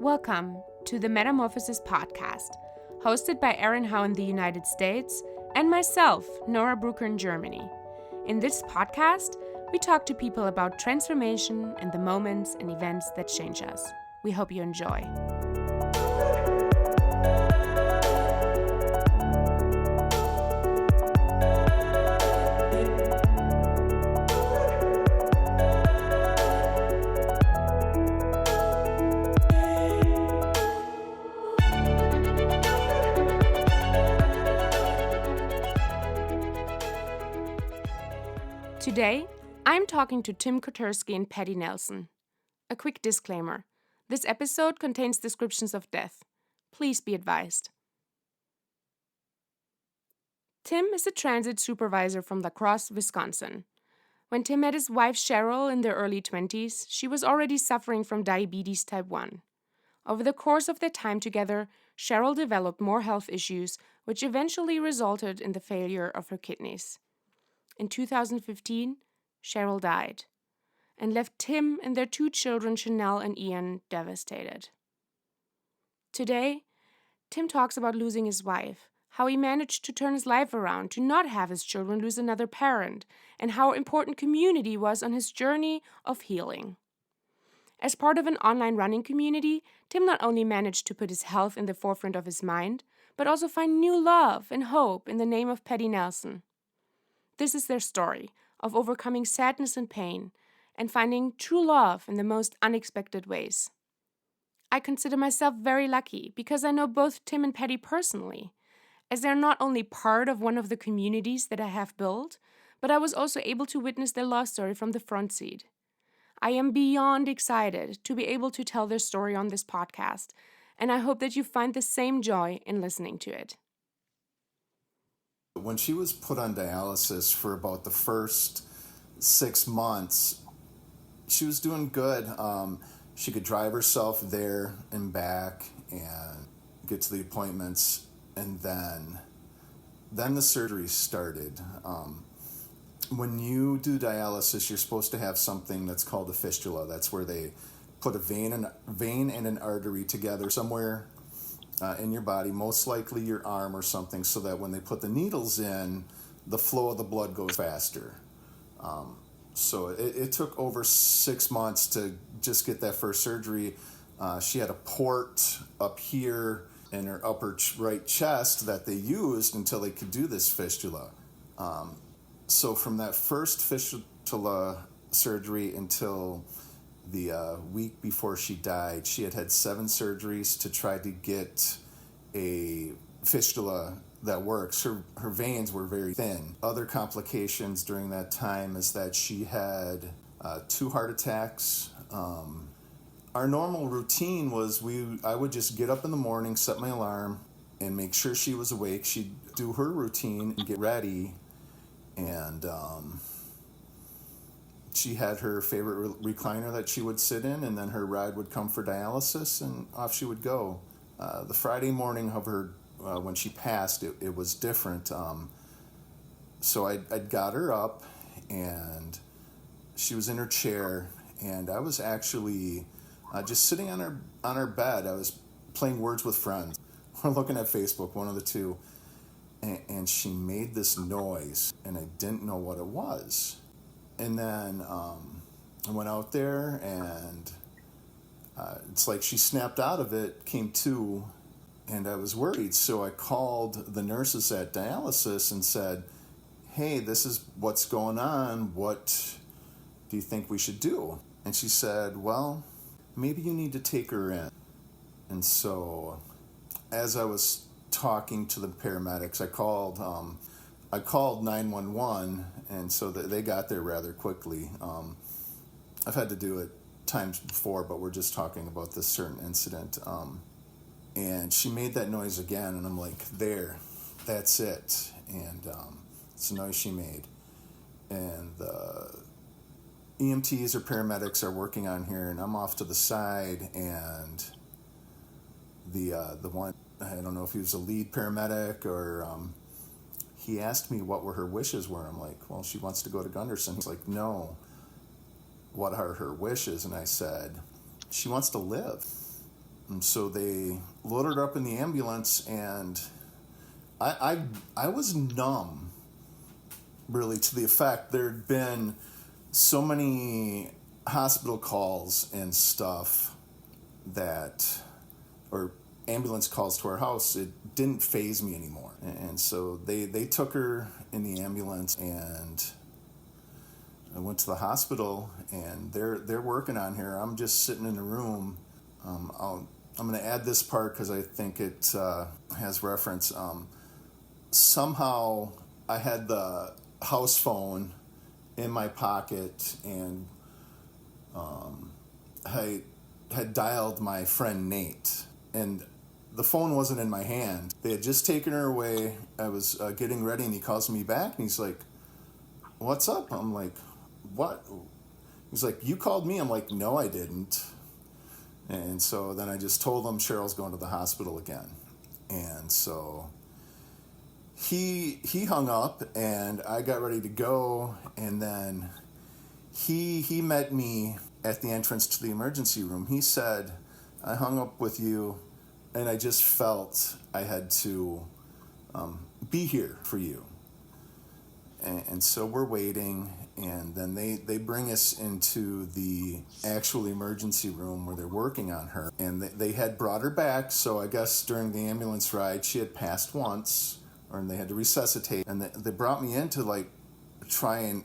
Welcome to the Metamorphosis Podcast, hosted by Aaron Howe in the United States and myself, Nora Brucker in Germany. In this podcast, we talk to people about transformation and the moments and events that change us. We hope you enjoy. Today, I'm talking to Tim Koterwski and Patty Nelson. A quick disclaimer. This episode contains descriptions of death. Please be advised. Tim is a transit supervisor from La Crosse, Wisconsin. When Tim met his wife Cheryl in their early 20s, she was already suffering from diabetes type 1. Over the course of their time together, Cheryl developed more health issues, which eventually resulted in the failure of her kidneys. In 2015, Cheryl died and left Tim and their two children, Chanel and Ian, devastated. Today, Tim talks about losing his wife, how he managed to turn his life around to not have his children lose another parent, and how important community was on his journey of healing. As part of an online running community, Tim not only managed to put his health in the forefront of his mind, but also find new love and hope in the name of Patty Nelson. This is their story of overcoming sadness and pain and finding true love in the most unexpected ways. I consider myself very lucky because I know both Tim and Patty personally, as they're not only part of one of the communities that I have built, but I was also able to witness their love story from the front seat. I am beyond excited to be able to tell their story on this podcast, and I hope that you find the same joy in listening to it. When she was put on dialysis for about the first 6 months, she was doing good. She could drive herself there and back and get to the appointments. And then the surgery started. When you do dialysis, you're supposed to have something that's called a fistula. That's where they put a vein and an artery together somewhere in your body, most likely your arm or something, so that when they put the needles in, the flow of the blood goes faster. So it took over 6 months to just get that first surgery. She had a port up here in her upper right chest that they used until they could do this fistula. So from that first fistula surgery until the week before she died, she had 7 surgeries to try to get a fistula that works. Her veins were very thin. Other complications during that time is that she had 2 heart attacks. Our normal routine was I would just get up in the morning, set my alarm, and make sure she was awake. She'd do her routine and get ready, and she had her favorite recliner that she would sit in, and then her ride would come for dialysis, and off she would go. The Friday morning of her, when she passed, it was different. So I'd got her up, and she was in her chair, and I was actually just sitting on her bed. I was playing Words with Friends. We're looking at Facebook, one of the two, and she made this noise, and I didn't know what it was. And then I went out there, and it's like she snapped out of it, came to, and I was worried. So I called the nurses at dialysis and said, hey, this is what's going on. What do you think we should do? And she said, well, maybe you need to take her in. And so as I was talking to the paramedics, I called 911, and so they got there rather quickly. I've had to do it times before, but we're just talking about this certain incident. And she made that noise again, and I'm like, there, that's it. And it's a noise she made. And the EMTs or paramedics are working on here, and I'm off to the side, and the one, I don't know if he was a lead paramedic or he asked me what her wishes were. I'm like, well, she wants to go to Gunderson. He's like, no, what are her wishes? And I said, she wants to live. And so they loaded her up in the ambulance, and I was numb, really, to the effect there'd been so many hospital calls and stuff or ambulance calls to our house, it didn't faze me anymore. And so they took her in the ambulance, and I went to the hospital, and they're working on her. I'm just sitting in the room. I'm going to add this part because I think it has reference. Somehow I had the house phone in my pocket, and I had dialed my friend Nate, and the phone wasn't in my hand. They had just taken her away. I was getting ready, and he calls me back, and he's like, "What's up?" I'm like, "What?" He's like, "You called me." I'm like, "No, I didn't." And so then I just told him Cheryl's going to the hospital again. And so he hung up, and I got ready to go, and then he met me at the entrance to the emergency room. He said, "I hung up with you, and I just felt I had to be here for you." And so we're waiting, and then they bring us into the actual emergency room where they're working on her. And they had brought her back, so I guess during the ambulance ride she had passed once, and they had to resuscitate. And they brought me in to like try and,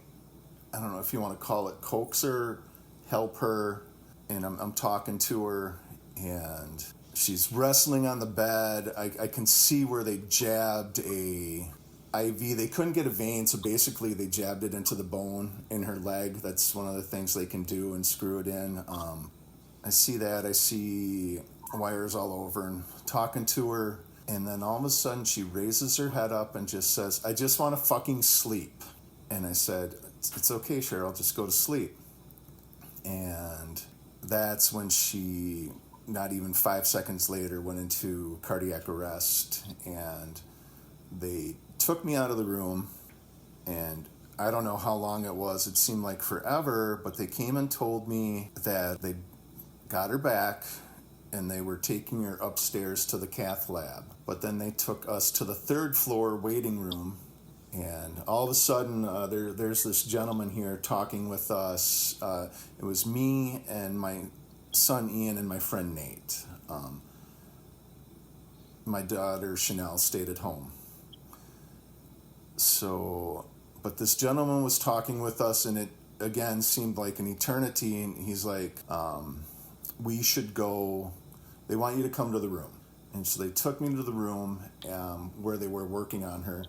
I don't know if you want to call it, coax her, help her. And I'm talking to her, and she's wrestling on the bed. I can see where they jabbed a IV. They couldn't get a vein, so basically they jabbed it into the bone in her leg. That's one of the things they can do, and screw it in. I see that. I see wires all over, and talking to her, and then all of a sudden she raises her head up and just says, "I just want to fucking sleep." And I said, "It's okay, Cheryl, just go to sleep." And that's when she, not even 5 seconds later, went into cardiac arrest, and they took me out of the room, and I don't know how long it was. It seemed like forever, but they came and told me that they got her back, and they were taking her upstairs to the cath lab. But then they took us to the third floor waiting room, and all of a sudden there's this gentleman here talking with us. It was me and my son Ian and my friend Nate. My daughter Chanel stayed at home. So, but this gentleman was talking with us, and it again seemed like an eternity, and he's like, "We should go, they want you to come to the room." And so they took me to the room where they were working on her,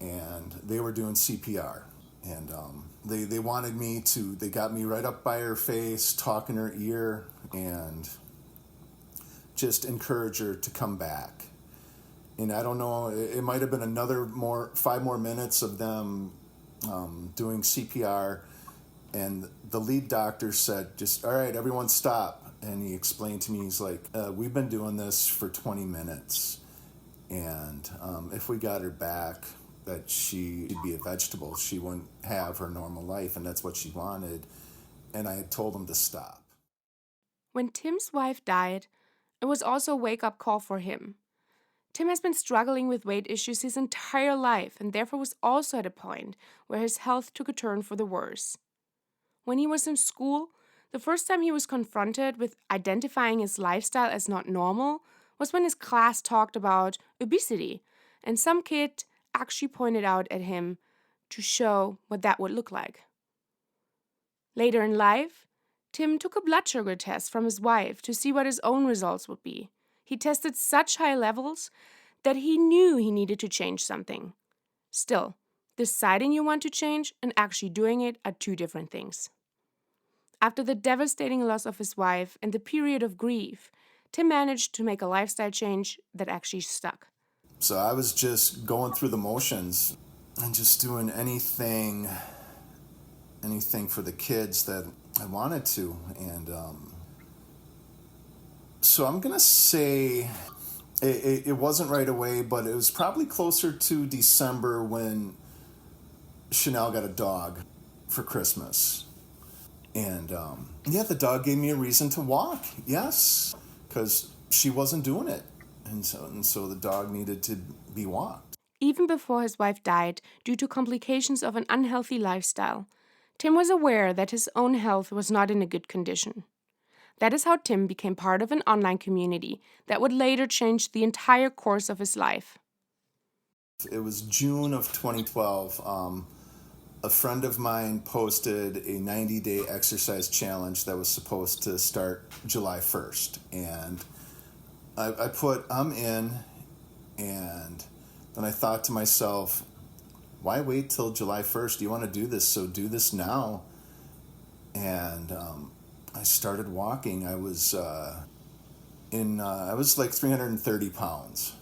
and they were doing CPR. And they wanted me to, they got me right up by her face, talking her ear, and just encourage her to come back. And I don't know, it might have been another 5 more minutes of them doing CPR. And the lead doctor said, "Just, all right, everyone stop." And he explained to me, he's like, "We've been doing this for 20 minutes. And if we got her back, that she'd be a vegetable. She wouldn't have her normal life." And that's what she wanted. And I had told him to stop. When Tim's wife died, it was also a wake-up call for him. Tim has been struggling with weight issues his entire life, and therefore was also at a point where his health took a turn for the worse. When he was in school, the first time he was confronted with identifying his lifestyle as not normal was when his class talked about obesity, and some kid actually pointed out at him to show what that would look like. Later in life, Tim took a blood sugar test from his wife to see what his own results would be. He tested such high levels that he knew he needed to change something. Still, deciding you want to change and actually doing it are two different things. After the devastating loss of his wife and the period of grief, Tim managed to make a lifestyle change that actually stuck. So I was just going through the motions and just doing anything for the kids that I wanted to. And so I'm going to say it wasn't right away, but it was probably closer to December when Chanel got a dog for Christmas. And the dog gave me a reason to walk. Yes, because she wasn't doing it. And so the dog needed to be walked. Even before his wife died due to complications of an unhealthy lifestyle, Tim was aware that his own health was not in a good condition. That is how Tim became part of an online community that would later change the entire course of his life. It was June of 2012. A friend of mine posted a 90-day exercise challenge that was supposed to start July 1st. And I put, I'm in, and then I thought to myself, why wait till July 1st? You want to do this, so do this now. And I started walking. I was like 330 pounds.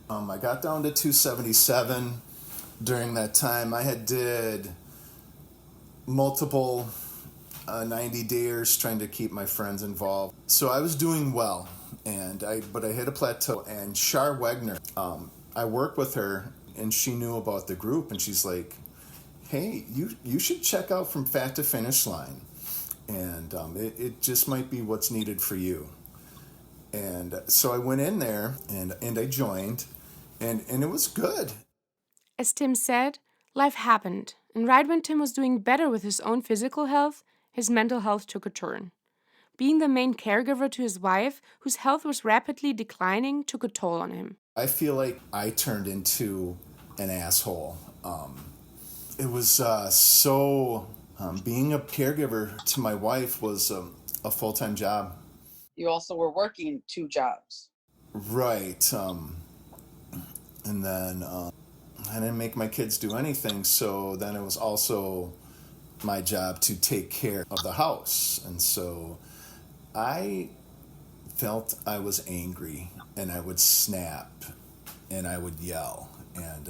I got down to 277 during that time. I had did multiple 90-dayers trying to keep my friends involved. So I was doing well, but I hit a plateau. And Char Wegner, I worked with her, and she knew about the group, and she's like, hey, you should check out From Fat to Finish Line. And it just might be what's needed for you. And so I went in there, and I joined, and it was good. As Tim said, life happened, and right when Tim was doing better with his own physical health, his mental health took a turn. Being the main caregiver to his wife, whose health was rapidly declining, took a toll on him. I feel like I turned into an asshole. It was being a caregiver to my wife was a full-time job. You also were working 2 jobs. Right. And then I didn't make my kids do anything, so then it was also my job to take care of the house. And so I felt I was angry, and I would snap, and I would yell. And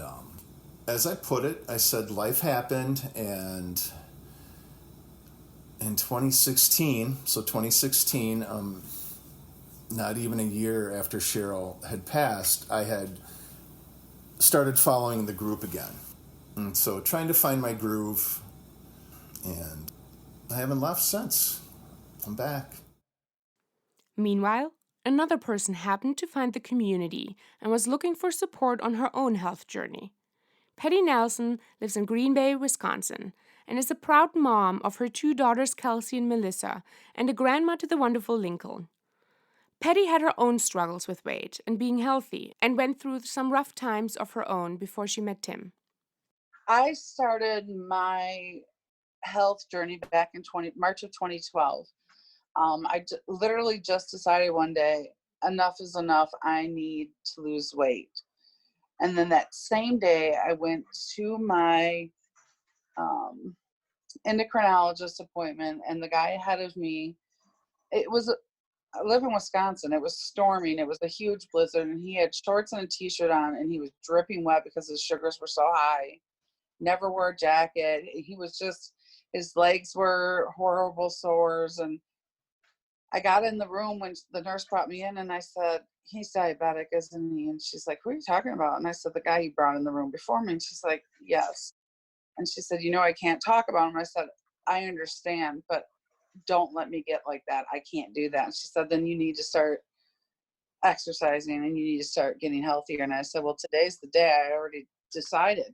as I put it, I said life happened, and in 2016, not even a year after Cheryl had passed, I had started following the group again. And so trying to find my groove, and I haven't left since. I'm back. Meanwhile, another person happened to find the community and was looking for support on her own health journey. Patty Nelson lives in Green Bay, Wisconsin, and is a proud mom of her 2 daughters, Kelsey and Melissa, and a grandma to the wonderful Lincoln. Patty had her own struggles with weight and being healthy, and went through some rough times of her own before she met Tim. I started my health journey back in March of 2012. Literally just decided one day, enough is enough. I need to lose weight. And then that same day, I went to my endocrinologist appointment, and the guy ahead of me, I live in Wisconsin. It was storming. It was a huge blizzard, and he had shorts and a t-shirt on, and he was dripping wet because his sugars were so high. Never wore a jacket. His legs were horrible sores. And I got in the room when the nurse brought me in, and I said, he's diabetic, isn't he? And she's like, who are you talking about? And I said, the guy you brought in the room before me. And she's like, yes. And she said, I can't talk about him. I said, I understand, but don't let me get like that. I can't do that. And she said, then you need to start exercising, and you need to start getting healthier. And I said, well, today's the day. I already decided.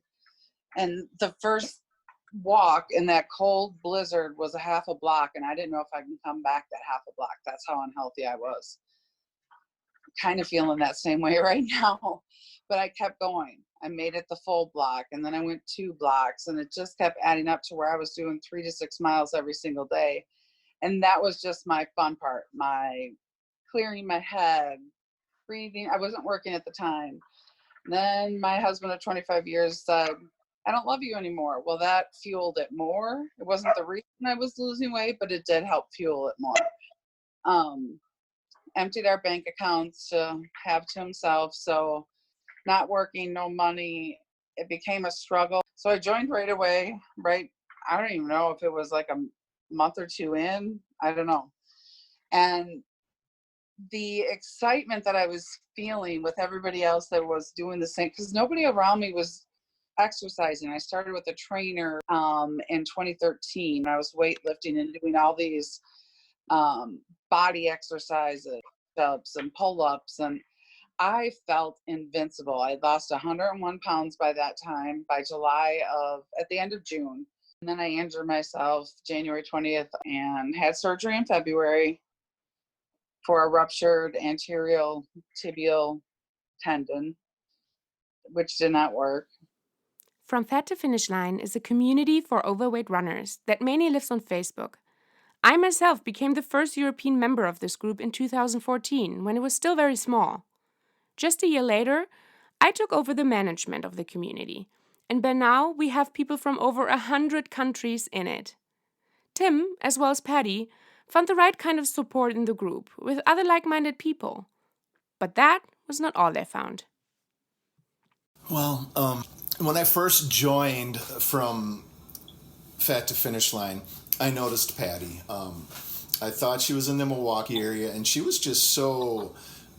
And the first walk in that cold blizzard was a half a block, and I didn't know if I can come back that half a block. That's how unhealthy I was. Kind of feeling that same way right now, but I kept going. I made it the full block, and then I went 2 blocks, and it just kept adding up to where I was doing 3 to 6 miles every single day. And that was just my fun part, my clearing my head, breathing. I wasn't working at the time. And then my husband of 25 years said, I don't love you anymore. Well, that fueled it more. It wasn't the reason I was losing weight, but it did help fuel it more. Emptied our bank accounts to have to himself. So not working, no money. It became a struggle. So I joined right away, right? I don't even know if it was like a month or 2 in. I don't know. And the excitement that I was feeling with everybody else that was doing the same, because nobody around me was exercising. I started with a trainer in 2013. I was weightlifting and doing all these body exercises. push-ups and pull-ups, and I felt invincible. I lost 101 pounds by that time, by at the end of June. And then I injured myself January 20th and had surgery in February for a ruptured anterior tibial tendon, which did not work. From Fat to Finish Line is a community for overweight runners that mainly lives on Facebook. I myself became the first European member of this group in 2014 when it was still very small. Just a year later, I took over the management of the community, and by now we have people from over 100 countries in it. Tim, as well as Patty, found the right kind of support in the group with other like-minded people. But that was not all they found. Well, when I first joined from Fat to Finish Line, I noticed Patty. I thought she was in the Milwaukee area, and she was just so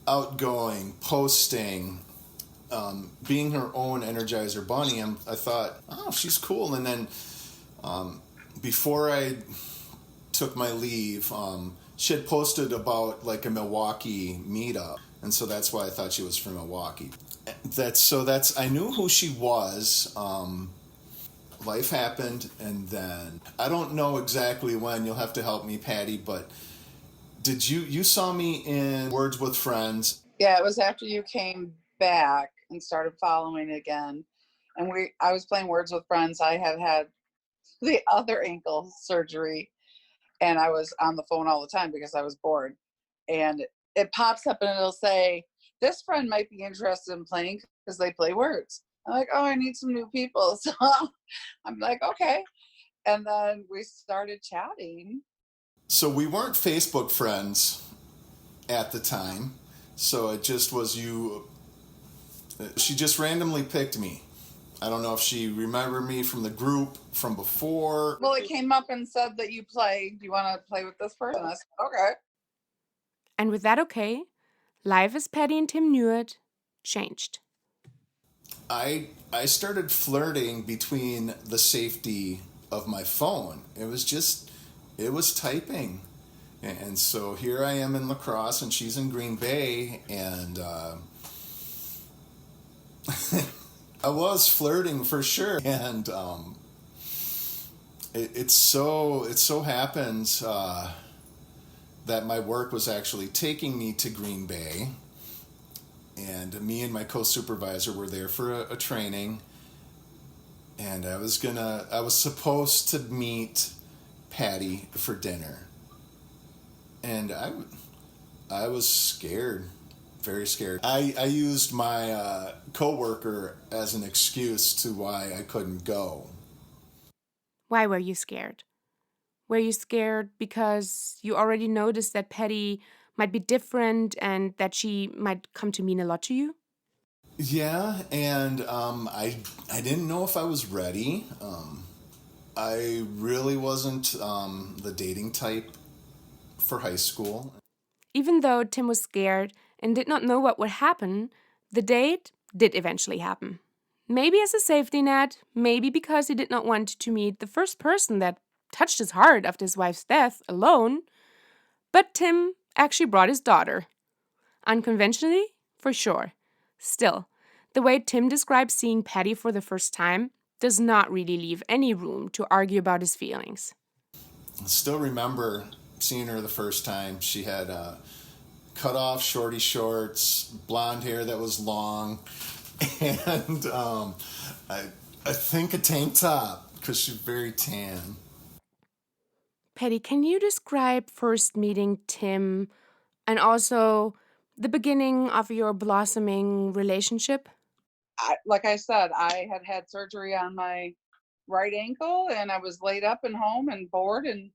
outgoing, posting, being her own Energizer Bunny. I thought, oh, she's cool. And then before I took my leave, she had posted about like a Milwaukee meetup, and so that's why I thought she was from Milwaukee. I knew who she was. Life happened, and then I don't know exactly when. You'll have to help me, Patty. But did you saw me in Words with Friends? Yeah, it was after you came back and started following again, and I was playing Words with Friends. I had the other ankle surgery, and I was on the phone all the time because I was bored. And it pops up and it'll say, this friend might be interested in playing because they play words. I'm like, oh, I need some new people. So I'm like, okay. And then we started chatting. So we weren't Facebook friends at the time. So it just was you. She just randomly picked me. I don't know if she remembered me from the group from before. Well, it came up and said that you played. Do you want to play with this person? I said, okay. And with that okay, life as Patty and Tim knew it changed. I started flirting between the safety of my phone. It was typing. And so here I am in La Crosse and she's in Green Bay, and I was flirting for sure. And it so happens that my work was actually taking me to Green Bay. And me and my co-supervisor were there for a training, and I was supposed to meet Patty for dinner, and I was scared, very scared. I used my co-worker as an excuse to why I couldn't go. Why were you scared? Were you scared because you already noticed that Patty might be different and that she might come to mean a lot to you? Yeah, and I didn't know if I was ready. I really wasn't the dating type for high school. Even though Tim was scared and did not know what would happen, the date did eventually happen. Maybe as a safety net, maybe because he did not want to meet the first person that touched his heart after his wife's death alone. But Tim actually brought his daughter. Unconventionally, for sure. Still, the way Tim describes seeing Patty for the first time does not really leave any room to argue about his feelings. I still remember seeing her the first time. She had cut off shorty shorts, blonde hair that was long, and I think a tank top because she's very tan. Patty, can you describe first meeting Tim and also the beginning of your blossoming relationship? Like I said, I had surgery on my right ankle, and I was laid up and home and bored and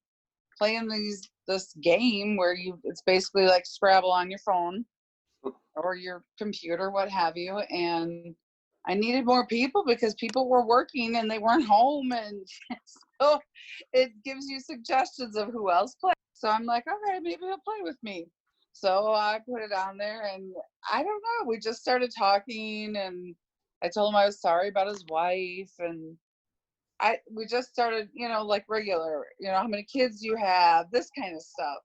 playing this game where it's basically like Scrabble on your phone or your computer, what have you. And I needed more people because people were working and they weren't home, and so it gives you suggestions of who else plays. So I'm like, okay, maybe he'll play with me. So I put it on there, and I don't know, we just started talking, and I told him I was sorry about his wife, and we just started, like regular, how many kids you have, this kind of stuff.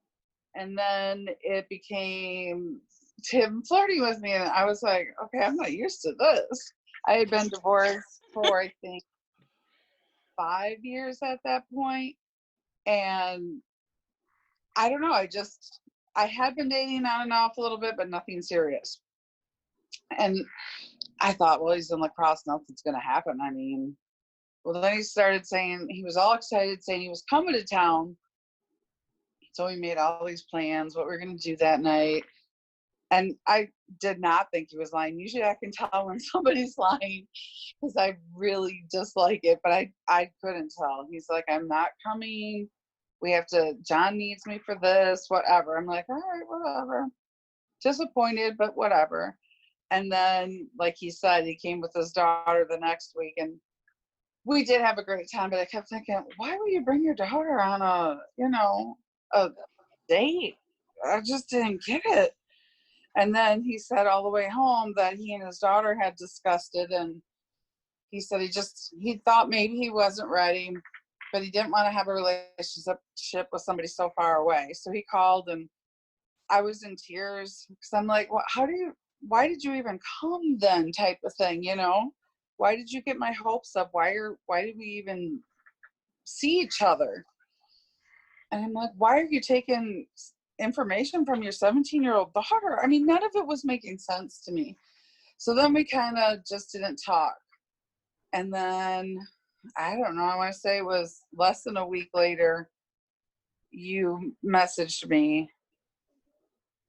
And then it became Tim flirting with me, and I was like, okay, I'm not used to this. I had been divorced for, I think, 5 years at that point, and I don't know, I had been dating on and off a little bit, but nothing serious. And I thought, well, he's in lacrosse, nothing's gonna happen. I mean, well, then he started saying, he was all excited, saying he was coming to town. So we made all these plans, what we were gonna do that night. And I did not think he was lying. Usually I can tell when somebody's lying because I really dislike it, but I couldn't tell. He's like, I'm not coming. John needs me for this, whatever. I'm like, all right, whatever. Disappointed, but whatever. And then, like he said, he came with his daughter the next week, and we did have a great time, but I kept thinking, why would you bring your daughter on a date? I just didn't get it. And then he said all the way home that he and his daughter had discussed it, and he said he thought maybe he wasn't ready, but he didn't want to have a relationship with somebody so far away. So he called, and I was in tears because I'm like, well, why did you even come then, type of thing, Why did you get my hopes up? Why did we even see each other? And I'm like, why are you taking information from your 17-year-old daughter? I mean, none of it was making sense to me. So then we kind of just didn't talk. And then, I don't know, I want to say it was less than a week later, you messaged me.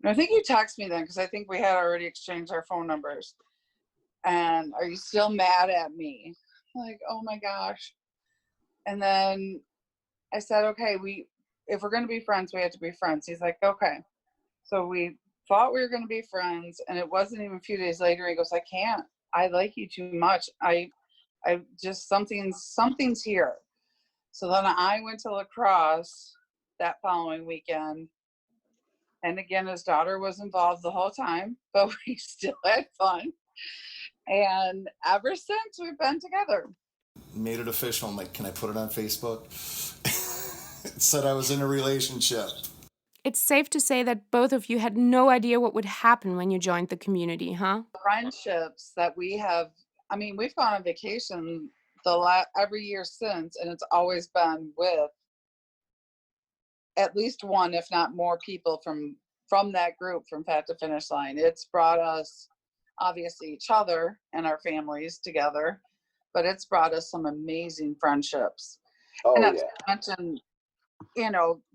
I think you texted me then because I think we had already exchanged our phone numbers. And are you still mad at me? I'm like, oh my gosh. And then I said, okay, if we're going to be friends, we have to be friends. He's like, okay. So we thought we were going to be friends, and it wasn't even a few days later. He goes, I can't. I like you too much. I just, something's here. So then I went to lacrosse that following weekend. And again, his daughter was involved the whole time, but we still had fun. And ever since, we've been together. Made it official. I'm like, can I put it on Facebook? It said I was in a relationship. It's safe to say that both of you had no idea what would happen when you joined the community, huh? Friendships that we have, I mean, we've gone on vacation every year since, and it's always been with at least one, if not more, people from that group, from Fat to Finish Line. It's brought us, obviously, each other and our families together, but it's brought us some amazing friendships. Oh, and not yeah. to mention,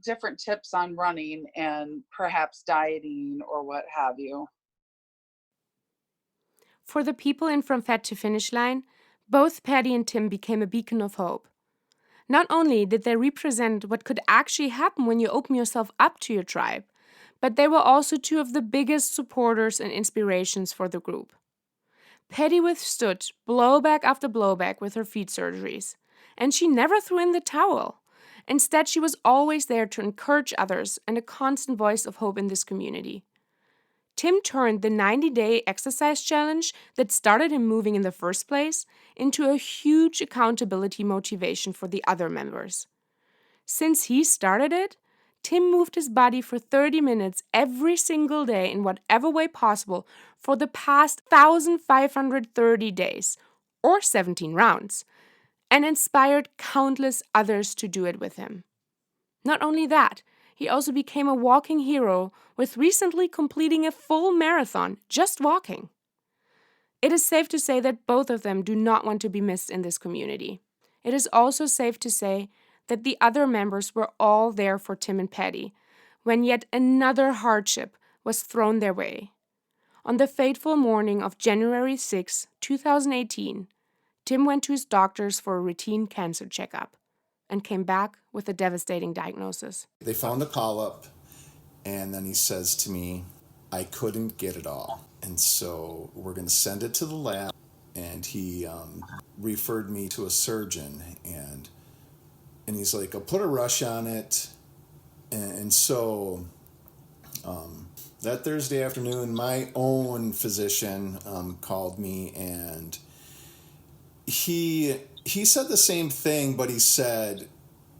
different tips on running and perhaps dieting or what have you. For the people in From Fat to Finish Line, both Patty and Tim became a beacon of hope. Not only did they represent what could actually happen when you open yourself up to your tribe, but they were also two of the biggest supporters and inspirations for the group. Patty withstood blowback after blowback with her feet surgeries, and she never threw in the towel. Instead, she was always there to encourage others and a constant voice of hope in this community. Tim turned the 90-day exercise challenge that started him moving in the first place into a huge accountability motivation for the other members. Since he started it, Tim moved his body for 30 minutes every single day in whatever way possible for the past 1,530 days, or 17 rounds, and inspired countless others to do it with him. Not only that, he also became a walking hero, with recently completing a full marathon just walking. It is safe to say that both of them do not want to be missed in this community. It is also safe to say that the other members were all there for Tim and Patty when yet another hardship was thrown their way. On the fateful morning of January 6, 2018, Tim went to his doctors for a routine cancer checkup and came back with a devastating diagnosis. They found a call-up, and then he says to me, I couldn't get it all. And so we're going to send it to the lab. And he referred me to a surgeon. And he's like, I'll put a rush on it. And so that Thursday afternoon, my own physician called me, and he said the same thing, but he said,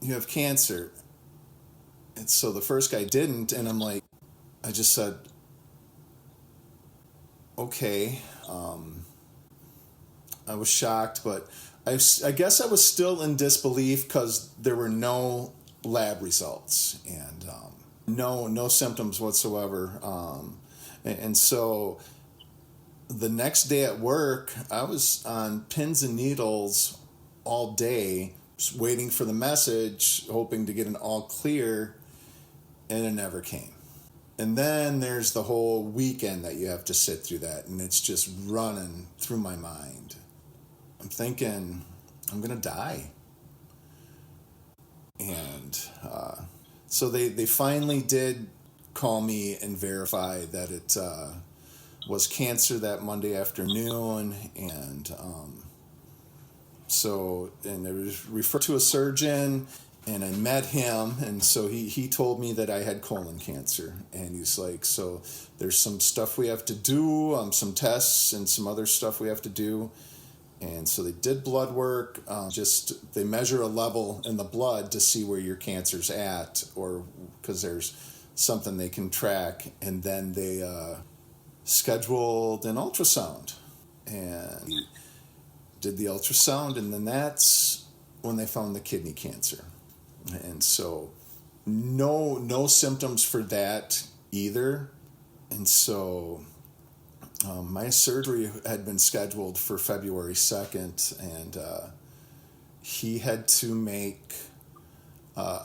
you have cancer. And so the first guy didn't, and I'm like, I just said, okay. I was shocked, but I guess I was still in disbelief because there were no lab results and no symptoms whatsoever. And so the next day at work, I was on pins and needles all day, just waiting for the message, hoping to get an all clear, and it never came. And then there's the whole weekend that you have to sit through that, and it's just running through my mind. I'm thinking, I'm going to die. And so they finally did call me and verify that it was cancer that Monday afternoon. And and they was referred to a surgeon, and I met him. And so he told me that I had colon cancer. And he's like, so there's some stuff we have to do, some tests and some other stuff we have to do. And so they did blood work, they measure a level in the blood to see where your cancer's at, or because there's something they can track. And then they scheduled an ultrasound and did the ultrasound, and then that's when they found the kidney cancer. And so no symptoms for that either. And so my surgery had been scheduled for February 2nd, and he had to make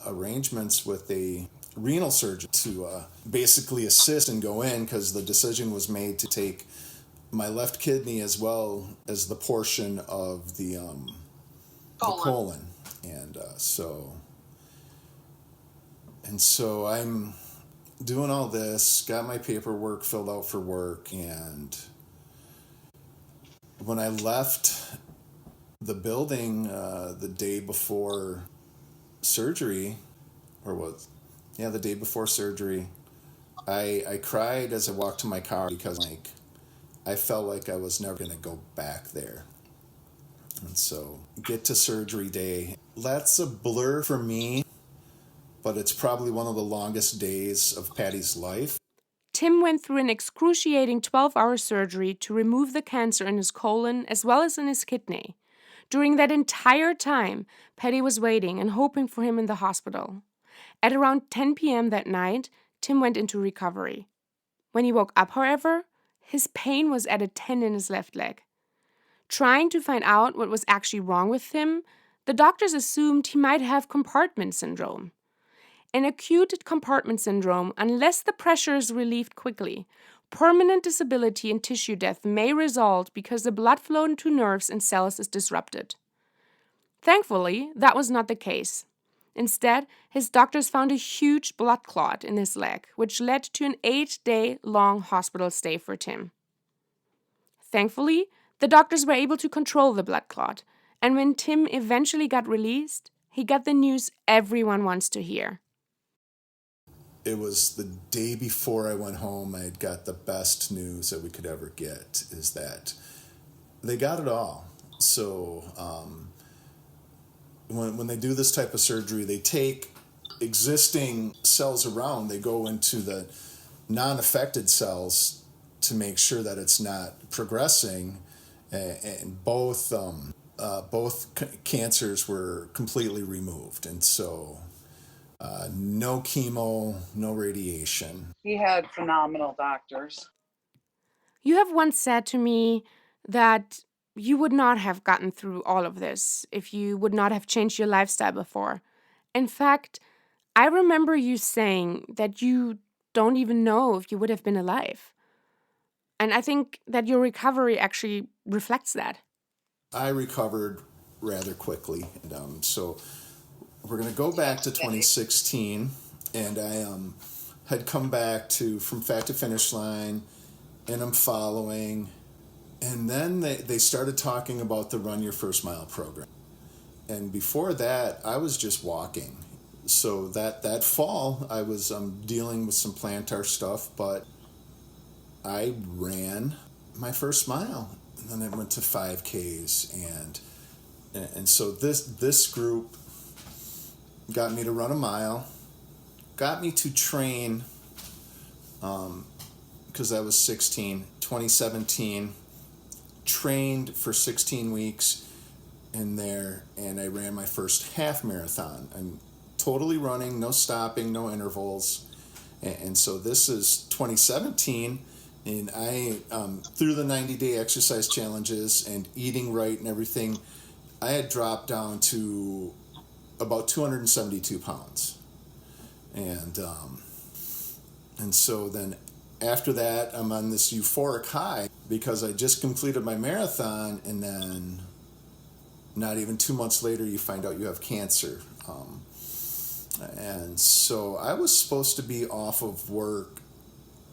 arrangements with a renal surgeon to basically assist and go in, because the decision was made to take my left kidney as well as the portion of the colon. And so I'm doing all this, got my paperwork filled out for work, and when I left the building the day before surgery, the day before surgery, I cried as I walked to my car because I felt like I was never going to go back there. And so get to surgery day. That's a blur for me, but it's probably one of the longest days of Patty's life. Tim went through an excruciating 12-hour surgery to remove the cancer in his colon as well as in his kidney. During that entire time, Patty was waiting and hoping for him in the hospital. At around 10 p.m. that night, Tim went into recovery. When he woke up, however, his pain was at a 10 in his left leg. Trying to find out what was actually wrong with him, the doctors assumed he might have compartment syndrome. In acute compartment syndrome, unless the pressure is relieved quickly, permanent disability and tissue death may result because the blood flow into nerves and cells is disrupted. Thankfully, that was not the case. Instead, his doctors found a huge blood clot in his leg, which led to an 8-day-long hospital stay for Tim. Thankfully, the doctors were able to control the blood clot, and when Tim eventually got released, he got the news everyone wants to hear. It was the day before I went home. I had got the best news that we could ever get, is that they got it all. So when they do this type of surgery, they take existing cells around, they go into the non-affected cells to make sure that it's not progressing, and both cancers were completely removed. And so no chemo, no radiation. He had phenomenal doctors. You have once said to me that you would not have gotten through all of this if you would not have changed your lifestyle before. In fact, I remember you saying that you don't even know if you would have been alive. And I think that your recovery actually reflects that. I recovered rather quickly. And so we're going to go back to 2016, and I had come back from Fact to Finish Line, and I'm following. And then they started talking about the Run Your First Mile program. And before that, I was just walking. So that fall, I was dealing with some plantar stuff, but I ran my first mile. And then I went to 5Ks. And so this group got me to run a mile, got me to train, because I was 16, 2017, trained for 16 weeks in there, and I ran my first half marathon. I'm totally running, no stopping, no intervals. And so this is 2017, and I, through the 90-day exercise challenges and eating right and everything, I had dropped down to about 272 pounds. And so then after that, I'm on this euphoric high because I just completed my marathon, and then not even 2 months later, you find out you have cancer. And so I was supposed to be off of work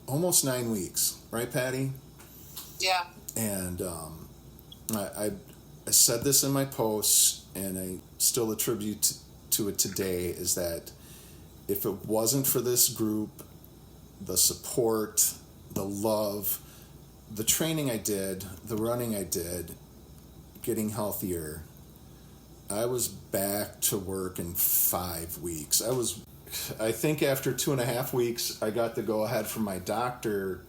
almost 9 weeks, right, Patty? Yeah. And I said this in my posts, and I still attribute to it today, is that if it wasn't for this group, the support, the love, the training I did, the running I did, getting healthier, I was back to work in 5 weeks. I think after 2.5 weeks, I got the go ahead from my doctor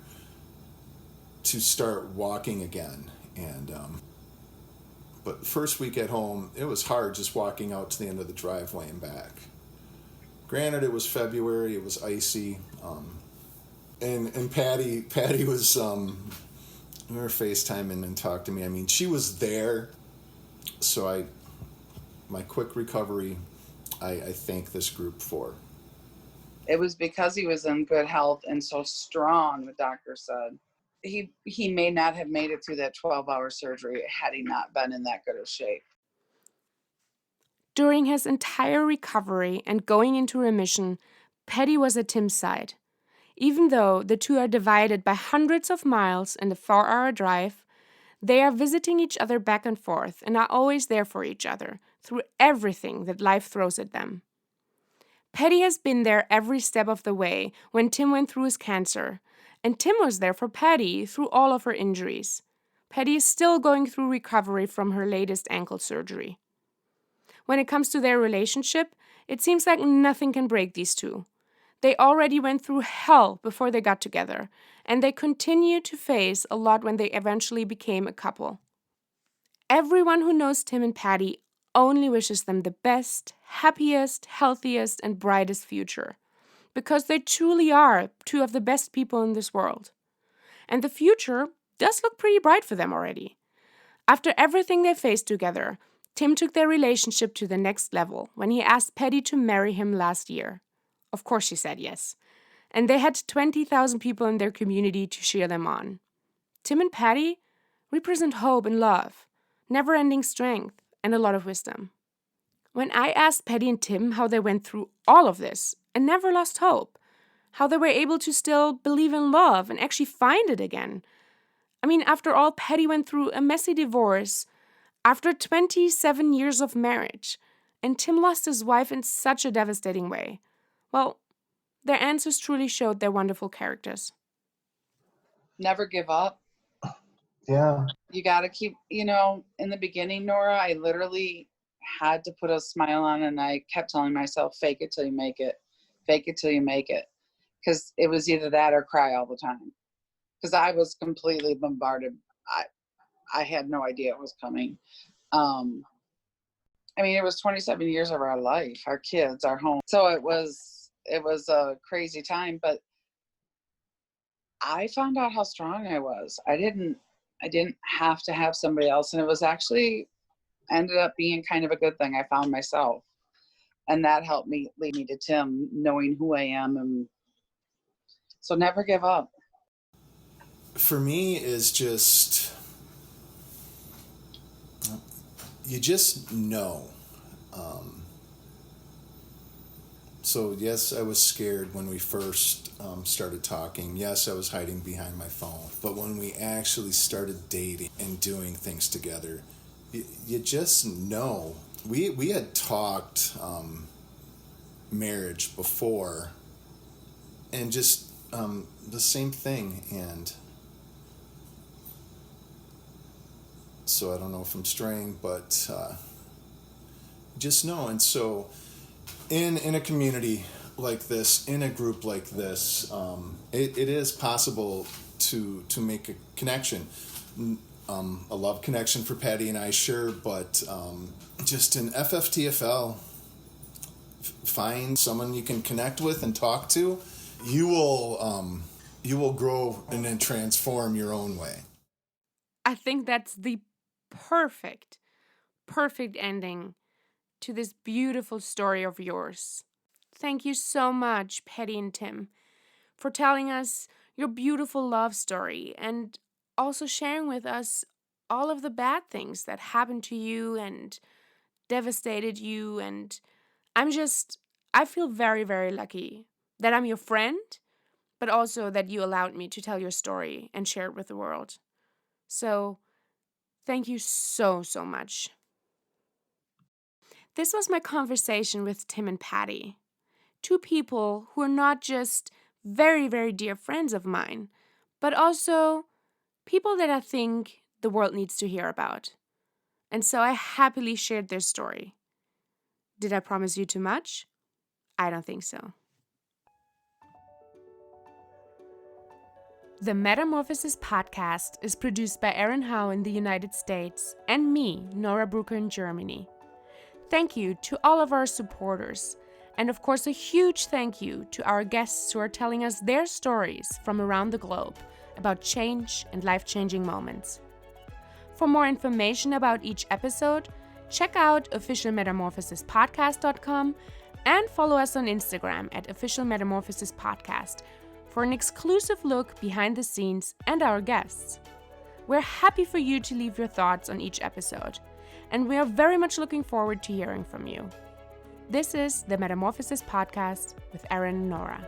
to start walking again. And but first week at home, it was hard just walking out to the end of the driveway and back. Granted, it was February, it was icy, and Patty was we were FaceTiming and talked to me. I mean, she was there, so my quick recovery, I thank this group for. It was because he was in good health and so strong, the doctor said. He may not have made it through that 12-hour surgery had he not been in that good of shape. During his entire recovery and going into remission, Patty was at Tim's side. Even though the two are divided by hundreds of miles and a 4-hour drive, they are visiting each other back and forth and are always there for each other through everything that life throws at them. Patty has been there every step of the way when Tim went through his cancer, and Tim was there for Patty through all of her injuries. Patty is still going through recovery from her latest ankle surgery. When it comes to their relationship, it seems like nothing can break these two. They already went through hell before they got together, and they continue to face a lot when they eventually became a couple. Everyone who knows Tim and Patty only wishes them the best, happiest, healthiest, and brightest future, because they truly are two of the best people in this world. And the future does look pretty bright for them already. After everything they faced together, Tim took their relationship to the next level when he asked Patty to marry him last year. Of course she said yes. And they had 20,000 people in their community to cheer them on. Tim and Patty represent hope and love, never-ending strength, and a lot of wisdom. When I asked Patty and Tim how they went through all of this and never lost hope, how they were able to still believe in love and actually find it again. I mean, after all, Patty went through a messy divorce after 27 years of marriage, and Tim lost his wife in such a devastating way. Well, their answers truly showed their wonderful characters. Never give up. Yeah. You got to keep, in the beginning, Nora, I literally had to put a smile on, and I kept telling myself, fake it till you make it. Fake it till you make it. Because it was either that or cry all the time. Because I was completely bombarded. I had no idea it was coming. It was 27 years of our life, our kids, our home. So it was a crazy time, but I found out how strong I was. I didn't have to have somebody else. And it was actually ended up being kind of a good thing. I found myself, and that helped me lead me to Tim, knowing who I am. And so never give up. For me is just, you just know. So yes, I was scared when we first started talking. Yes, I was hiding behind my phone. But when we actually started dating and doing things together, you just know. We had talked marriage before, and just the same thing. And so I don't know if I'm straying, but just know. And so in a community like this, in a group like this, it is possible to make a connection. A love connection for Patty and I, sure, but just in FFTFL, find someone you can connect with and talk to. You will grow and then transform your own way. I think that's the perfect ending to this beautiful story of yours. Thank you so much, Patty and Tim, for telling us your beautiful love story and also sharing with us all of the bad things that happened to you and devastated you. And I feel very, very lucky that I'm your friend, but also that you allowed me to tell your story and share it with the world. So, thank you so, so much. This was my conversation with Tim and Patty, two people who are not just very, very dear friends of mine, but also people that I think the world needs to hear about. And so I happily shared their story. Did I promise you too much? I don't think so. The Metamorphosis Podcast is produced by Aaron Howe in the United States and me, Nora Brucker, in Germany. Thank you to all of our supporters, and of course a huge thank you to our guests who are telling us their stories from around the globe about change and life-changing moments. For more information about each episode, check out officialmetamorphosispodcast.com and follow us on Instagram at officialmetamorphosispodcast for an exclusive look behind the scenes and our guests. We're happy for you to leave your thoughts on each episode, and we are very much looking forward to hearing from you. This is the Metamorphosis Podcast with Aaron and Nora.